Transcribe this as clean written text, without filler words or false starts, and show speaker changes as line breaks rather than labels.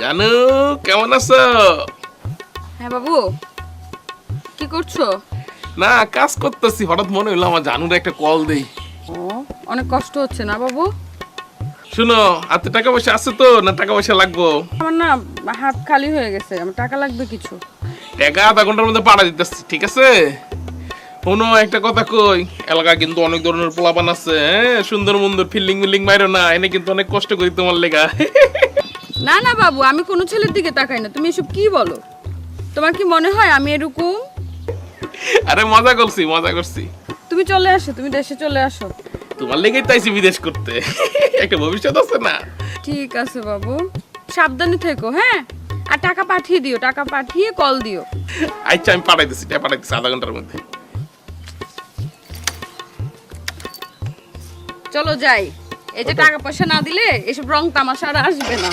জানু কেমন আছো?
হ্যাঁ বাবু, কি করছো?
না, কাজ করতেছি। হঠাৎ মনে হলো আমার জানুর একটা কল দেই।
ও, অনেক কষ্ট হচ্ছে না বাবু?
শুনো, হাতে টাকা পয়সা আছে তো, না টাকা পয়সা লাগবো?
আমার না হাত খালি হয়ে গেছে, আমার টাকা লাগবে কিছু।
টাকা আধা ঘন্টার মধ্যে পাঠা দিতেছি, ঠিক আছে? কোনো একটা কথা কই, এলাকা কিন্তু অনেক ধরনের পোলাপান আছে, হ্যাঁ? সুন্দর মন্দর ফিল্ডিং মিল্ডিং মাইরো না, এনে কিন্তু অনেক কষ্ট করি তোমার লেগা।
না না বাবু, আমি কোনো ছেলের দিকে তাকাই না। তুমি এসব কি বলো? তোমার কি মনে হয় আমি এরকম?
আরে মজা করছি, মজা করছি।
তুমি চলে আসো, তুমি দেশে চলে আসো।
তোমার লেগেই তাইছি বিদেশ করতে। একটা ভবিষ্যৎ আছে না?
ঠিক আছে বাবু, সাবধানে থেকো, হ্যাঁ? আর টাকা পাঠিয়ে দিও, টাকা পাঠিয়ে কল দিও।
আচ্ছা, আমি পাঠাইতেছি, টাকা পাঠাইতেছি আধা ঘন্টার মধ্যে।
চলো যাই। এই যে টাকা পয়সা না দিলে এসব রং তামাশা আর আসবে না।